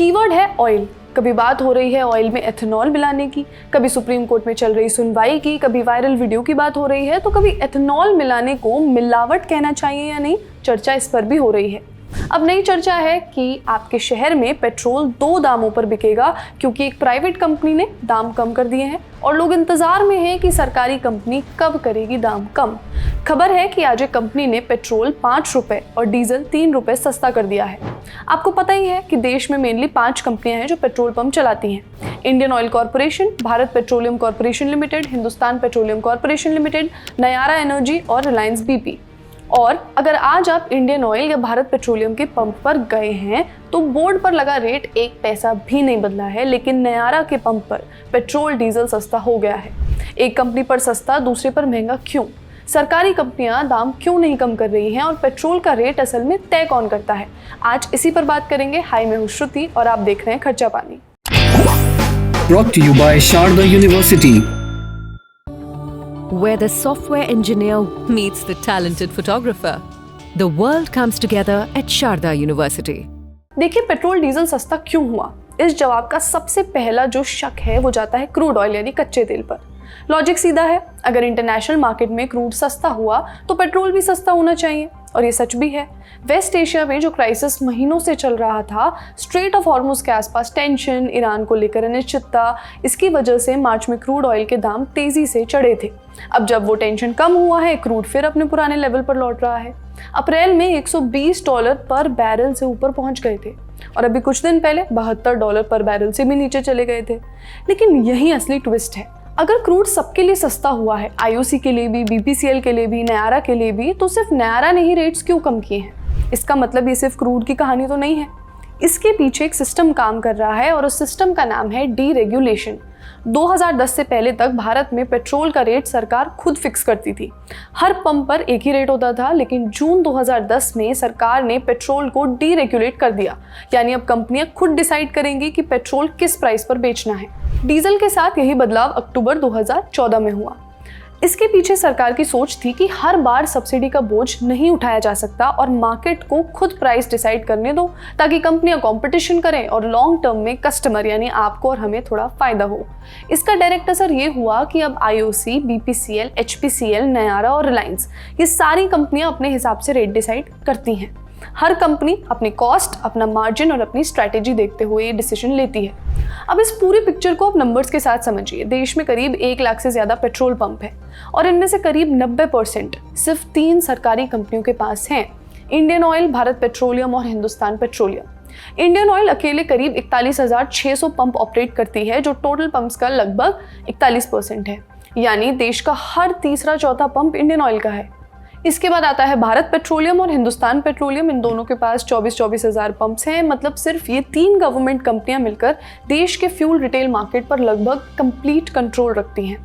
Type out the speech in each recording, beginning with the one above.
Keyword है oil. कभी बात हो रही है ऑयल में एथेनॉल मिलाने की, कभी सुप्रीम कोर्ट में चल रही सुनवाई की, कभी वायरल वीडियो की बात हो रही है, तो कभी एथेनॉल मिलाने को मिलावट कहना चाहिए या नहीं, चर्चा इस पर भी हो रही है। अब नई चर्चा है कि आपके शहर में पेट्रोल 2 दामों पर बिकेगा क्योंकि एक प्राइवेट कंपनी ने दाम कम कर दिए हैं और लोग इंतजार में हैं कि सरकारी कंपनी कब करेगी दाम कम। खबर है कि आज एक कंपनी ने पेट्रोल 5 रुपए और डीजल 3 रुपए सस्ता कर दिया है। आपको पता ही है कि देश में मेनली 5 कंपनियां हैं जो पेट्रोल पंप चलाती हैं। Indian oil corporation, Bharat petroleum corporation limited, Hindustan petroleum corporation limited, Nayara energy और रिलायंस BP। और अगर आज आप इंडियन ऑयल या भारत पेट्रोलियम के पंप पर गए हैं तो बोर्ड पर लगा रेट 1 पैसा भी नहीं बदला है, लेकिन नयारा के पंप पर पेट्रोल डीजल सस्ता हो गया है। एक कंपनी पर सस्ता, दूसरे पर महंगा क्यों? सरकारी कंपनियां दाम क्यों नहीं कम कर रही हैं और पेट्रोल का रेट असल में तय कौन करता है? आज इसी पर बात करेंगे। हाय, मैं हूं श्रुति और आप देख रहे हैं खर्चा पानी। Brought to you by Sharda University, where the software engineer meets the talented photographer. The world comes together at Sharda University. देखिए, पेट्रोल डीजल सस्ता क्यों हुआ? इस जवाब का सबसे पहला जो शक है वो जाता है क्रूड ऑयल यानी कच्चे तेल पर। लॉजिक सीधा है, अगर इंटरनेशनल मार्केट में क्रूड सस्ता हुआ तो पेट्रोल भी सस्ता होना चाहिए, और ये सच भी है। वेस्ट एशिया में जो क्राइसिस महीनों से चल रहा था, स्ट्रेट ऑफ हॉर्मुज के आसपास टेंशन, ईरान को लेकर अनिश्चितता, इसकी वजह से मार्च में क्रूड ऑयल के दाम तेजी से चढ़े थे। अब जब वो टेंशन कम हुआ है, क्रूड फिर अपने पुराने लेवल पर लौट रहा है। अप्रैल में $120 पर बैरल से ऊपर पहुंच गए थे और अभी कुछ दिन पहले $72 पर बैरल से भी नीचे चले गए थे। लेकिन यही असली ट्विस्ट है। अगर क्रूड सबके लिए सस्ता हुआ है, IOC के लिए भी, BPCL के लिए भी, नयारा के लिए भी, तो सिर्फ नयारा ने ही रेट्स क्यों कम किए हैं? इसका मतलब ये सिर्फ क्रूड की कहानी तो नहीं है। इसके पीछे एक सिस्टम काम कर रहा है और उस सिस्टम का नाम है डीरेगुलेशन। 2010 से पहले तक भारत में पेट्रोल का रेट सरकार खुद फिक्स करती थी। हर पंप पर एक ही रेट होता था, लेकिन जून 2010 में सरकार ने पेट्रोल को डीरेगुलेट कर दिया, यानी अब कंपनियां खुद डिसाइड करेंगी कि पेट्रोल किस प्राइस पर बेचना है। डीजल के साथ यही बदलाव अक्टूबर 2014 में हुआ। इसके पीछे सरकार की सोच थी कि हर बार सब्सिडी का बोझ नहीं उठाया जा सकता और मार्केट को खुद प्राइस डिसाइड करने दो, ताकि कंपनियां कंपटीशन करें और लॉन्ग टर्म में कस्टमर यानी आपको और हमें थोड़ा फायदा हो। इसका डायरेक्ट असर ये हुआ कि अब IOC, BPCL, HPCL, नयारा और रिलायंस, ये सारी कंपनियां अपने हिसाब से रेट डिसाइड करती हैं। हर कंपनी अपनी कॉस्ट, अपना मार्जिन और अपनी स्ट्रैटेजी देखते हुए ये डिसीजन लेती है। अब इस पूरी पिक्चर को आप नंबर्स के साथ समझिए। देश में करीब 1 लाख से ज्यादा पेट्रोल पंप है और इनमें से करीब 90% सिर्फ 3 सरकारी कंपनियों के पास हैं: इंडियन ऑयल, भारत पेट्रोलियम और हिंदुस्तान पेट्रोलियम। इंडियन ऑयल अकेले करीब 41,600 पंप ऑपरेट करती है, जो टोटल पंप्स का लगभग 41% है, यानी देश का हर तीसरा चौथा पंप इंडियन ऑयल का है। इसके बाद आता है भारत पेट्रोलियम और हिंदुस्तान पेट्रोलियम। इन दोनों के पास 24 हज़ार पंप्स हैं। मतलब सिर्फ ये 3 गवर्नमेंट कंपनियां मिलकर देश के फ्यूल रिटेल मार्केट पर लगभग कंप्लीट कंट्रोल रखती हैं।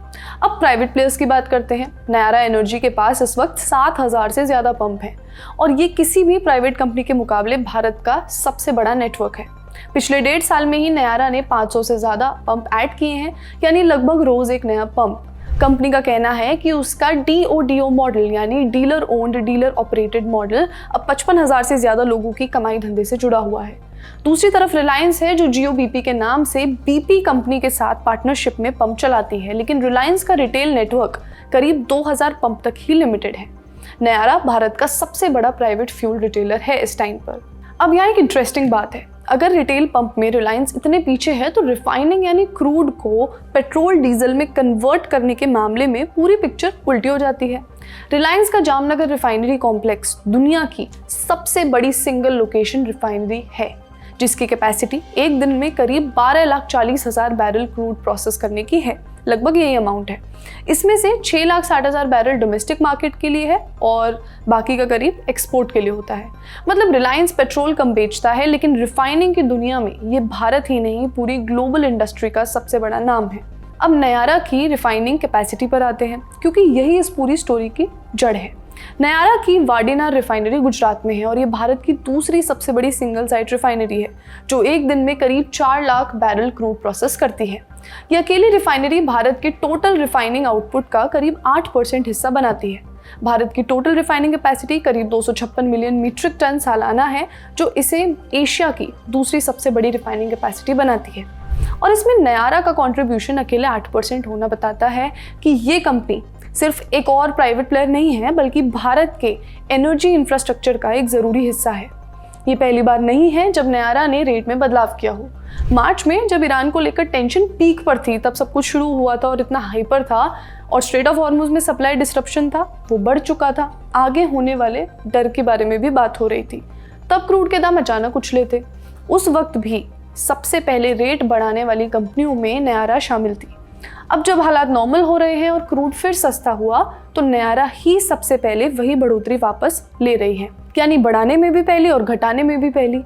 अब प्राइवेट प्लेयर्स की बात करते हैं। नयारा एनर्जी के पास इस वक्त 7,000 से ज़्यादा पंप हैं और ये किसी भी प्राइवेट कंपनी के मुकाबले भारत का सबसे बड़ा नेटवर्क है। पिछले 1.5 साल में ही नयारा ने 500 से ज़्यादा पंप ऐड किए हैं, यानी लगभग रोज़ एक नया पंप। कंपनी का कहना है कि उसका DODO मॉडल यानी dealer owned dealer operated model अब 55,000 से ज़्यादा लोगों की कमाई धंधे से जुड़ा हुआ है। दूसरी तरफ रिलायंस है, जो Jio BP के नाम से BP कंपनी के साथ पार्टनरशिप में पंप चलाती है, लेकिन रिलायंस का रिटेल नेटवर्क करीब 2000 पंप तक ही लिमिटेड है। नयारा भारत का सबसे बड़ा प्राइवेट फ्यूल रिटेलर है इस टाइम पर। अब यहाँ एक इंटरेस्टिंग बात है, अगर रिटेल पंप में रिलायंस इतने पीछे है तो रिफाइनिंग यानी क्रूड को पेट्रोल डीजल में कन्वर्ट करने के मामले में पूरी पिक्चर उल्टी हो जाती है। रिलायंस का जामनगर रिफाइनरी कॉम्प्लेक्स दुनिया की सबसे बड़ी सिंगल लोकेशन रिफाइनरी है, जिसकी कैपेसिटी एक दिन में करीब 12,40,000 बैरल क्रूड प्रोसेस करने की है। लगभग यही अमाउंट है। इसमें से 6,60,000 बैरल डोमेस्टिक मार्केट के लिए है और बाकी का करीब एक्सपोर्ट के लिए होता है। मतलब रिलायंस पेट्रोल कम बेचता है, लेकिन रिफाइनिंग की दुनिया में ये भारत ही नहीं पूरी ग्लोबल इंडस्ट्री का सबसे बड़ा नाम है। अब नयारा की रिफाइनिंग कैपेसिटी पर आते हैं, क्योंकि यही इस पूरी स्टोरी की जड़ है। नयारा की वाडीनार रिफाइनरी गुजरात में है और ये भारत की दूसरी सबसे बड़ी सिंगल साइट रिफाइनरी है, जो एक दिन में करीब 4 लाख बैरल क्रूड प्रोसेस करती है। ये अकेली रिफाइनरी भारत के टोटल रिफाइनिंग आउटपुट का करीब 8% हिस्सा बनाती है। भारत की टोटल रिफाइनिंग कैपेसिटी करीब 256 मिलियन मीट्रिक टन सालाना है, जो इसे एशिया की दूसरी सबसे बड़ी रिफाइनिंग कैपेसिटी बनाती है। और इसमें नयारा का कंट्रीब्यूशन अकेले 8% होना बताता है कि ये कंपनी सिर्फ एक और प्राइवेट प्लेयर नहीं है, बल्कि भारत के एनर्जी इंफ्रास्ट्रक्चर का एक ज़रूरी हिस्सा है। ये पहली बार नहीं है जब नयारा ने रेट में बदलाव किया हो। मार्च में जब ईरान को लेकर टेंशन पीक पर थी, तब सब कुछ शुरू हुआ था और इतना हाइपर था, और स्ट्रेट ऑफ हॉर्मुज में सप्लाई डिस्ट्रप्शन था, वो बढ़ चुका था। आगे होने वाले डर के बारे में भी बात हो रही थी। तब क्रूड के दाम अचानक उछले थे। उस वक्त भी सबसे पहले रेट बढ़ाने वाली कंपनियों में नयारा शामिल थी। अब जब हालात नॉर्मल हो रहे हैं और क्रूड फिर सस्ता हुआ, तो नयारा ही सबसे पहले वही बढ़ोतरी वापस ले रही है, यानी बढ़ाने में भी पहली और घटाने में भी पहली।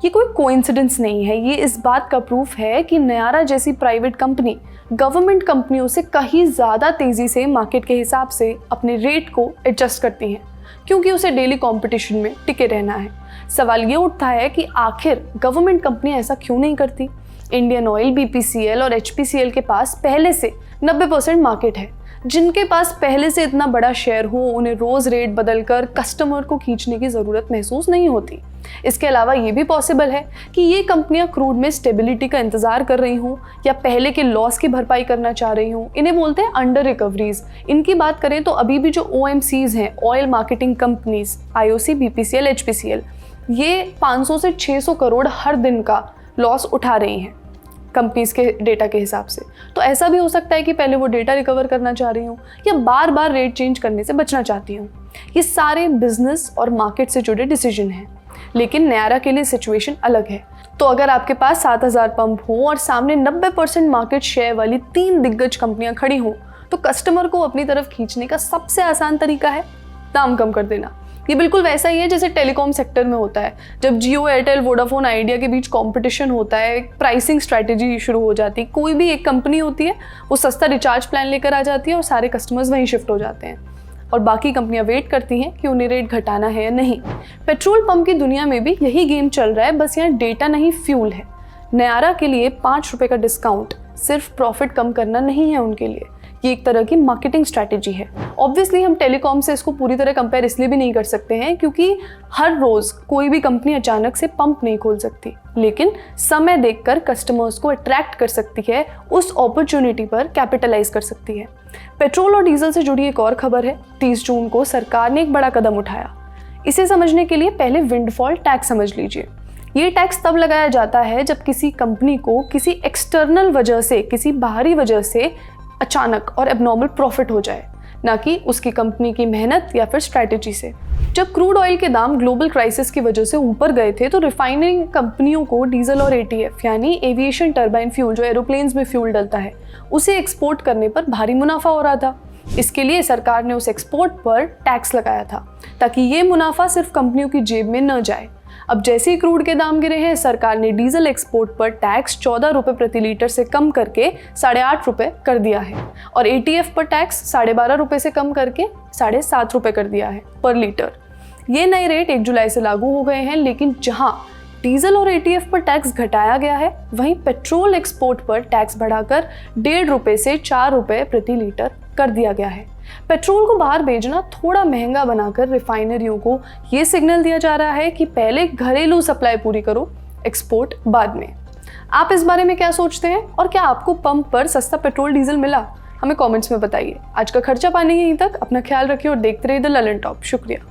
ये कोई कोइंसिडेंस नहीं है, ये इस बात का प्रूफ है कि नयारा जैसी प्राइवेट कंपनी गवर्नमेंट कंपनियों से कहीं ज़्यादा तेज़ी से मार्केट के हिसाब से अपने रेट को एडजस्ट करती हैं, क्योंकि उसे डेली कंपटीशन में टिके रहना है। सवाल ये उठता है कि आखिर गवर्नमेंट कंपनियां ऐसा क्यों नहीं करती। इंडियन ऑयल, BPCL और HPCL के पास पहले से 90% मार्केट है। जिनके पास पहले से इतना बड़ा शेयर हो, उन्हें रोज़ रेट बदलकर कस्टमर को खींचने की ज़रूरत महसूस नहीं होती। इसके अलावा ये भी पॉसिबल है कि ये कंपनियां क्रूड में स्टेबिलिटी का इंतज़ार कर रही हों या पहले के लॉस की भरपाई करना चाह रही हों। इन्हें बोलते हैं अंडर रिकवरीज। इनकी बात करें तो अभी भी जो OMCs हैं, oil marketing companies, IOC, BPCL, HPCL, ये 500 से 600 करोड़ हर दिन का लॉस उठा रही हैं कंपनीज के डेटा के हिसाब से। तो ऐसा भी हो सकता है कि पहले वो डेटा रिकवर करना चाह रही हूँ या बार बार रेट चेंज करने से बचना चाहती हूँ। ये सारे बिजनेस और मार्केट से जुड़े डिसीजन हैं, लेकिन नयारा के लिए सिचुएशन अलग है। तो अगर आपके पास 7000 पंप हो और सामने 90% मार्केट शेयर वाली 3 दिग्गज कंपनियां खड़ी हों, तो कस्टमर को अपनी तरफ खींचने का सबसे आसान तरीका है दाम कम कर देना। ये बिल्कुल वैसा ही है जैसे टेलीकॉम सेक्टर में होता है। जब जियो, एयरटेल, वोडाफोन, आइडिया के बीच कंपटीशन होता है, एक प्राइसिंग स्ट्रैटेजी शुरू हो जाती है। कोई भी एक कंपनी होती है, वो सस्ता रिचार्ज प्लान लेकर आ जाती है और सारे कस्टमर्स वहीं शिफ्ट हो जाते हैं, और बाकी कंपनियां वेट करती हैं कि उन्हें रेट घटाना है या नहीं। पेट्रोल पंप की दुनिया में भी यही गेम चल रहा है, बस यहाँ डेटा नहीं फ्यूल है। नयारा के लिए 5 रुपये का डिस्काउंट सिर्फ प्रॉफिट कम करना नहीं है उनके लिए, ये एक तरह की मार्केटिंग स्ट्रैटेजी है। ऑब्वियसली हम टेलीकॉम से इसको पूरी तरह कंपेयर इसलिए भी नहीं कर सकते हैं क्योंकि हर रोज़ कोई भी कंपनी अचानक से पंप नहीं खोल सकती, लेकिन समय देखकर कस्टमर्स को अट्रैक्ट कर सकती है, उस अपॉर्चुनिटी पर कैपिटलाइज कर सकती है। पेट्रोल और डीजल से जुड़ी एक और खबर है। 30 जून को सरकार ने एक बड़ा कदम उठाया। इसे समझने के लिए पहले विंडफॉल टैक्स समझ लीजिए। ये टैक्स तब लगाया जाता है जब किसी कंपनी को किसी एक्सटर्नल वजह से, किसी बाहरी वजह से अचानक और एबनॉर्मल प्रॉफिट हो जाए, ना कि उसकी कंपनी की मेहनत या फिर स्ट्रैटेजी से। जब क्रूड ऑयल के दाम ग्लोबल क्राइसिस की वजह से ऊपर गए थे, तो रिफाइनरी कंपनियों को डीजल और ATF यानी एविएशन टर्बाइन फ्यूल, जो एरोप्लेन्स में फ्यूल डलता है, उसे एक्सपोर्ट करने पर भारी मुनाफा हो रहा था। इसके लिए सरकार ने उस एक्सपोर्ट पर टैक्स लगाया था ताकि ये मुनाफा सिर्फ कंपनियों की जेब में न जाए। अब जैसे ही क्रूड के दाम गिरे हैं, सरकार ने डीजल एक्सपोर्ट पर टैक्स 14 रुपये प्रति लीटर से कम करके 8.5 रुपये कर दिया है, और ATF पर टैक्स 12.5 रुपये से कम करके 7.5 रुपये कर दिया है पर लीटर। ये नए रेट 1 जुलाई से लागू हो गए हैं, लेकिन जहां डीजल और ATF पर टैक्स घटाया गया है, वहीं पेट्रोल एक्सपोर्ट पर टैक्स बढ़ाकर 1.5 रुपये से 4 रुपये प्रति लीटर कर दिया गया है। पेट्रोल को बाहर भेजना थोड़ा महंगा बनाकर रिफाइनरियों को ये सिग्नल दिया जा रहा है कि पहले घरेलू सप्लाई पूरी करो, एक्सपोर्ट बाद में। आप इस बारे में क्या सोचते हैं, और क्या आपको पंप पर सस्ता पेट्रोल डीजल मिला? हमें कमेंट्स में बताइए। आज का खर्चा पानी यहीं तक। अपना ख्याल रखिए और देखते रहिए द ललन टॉप। शुक्रिया।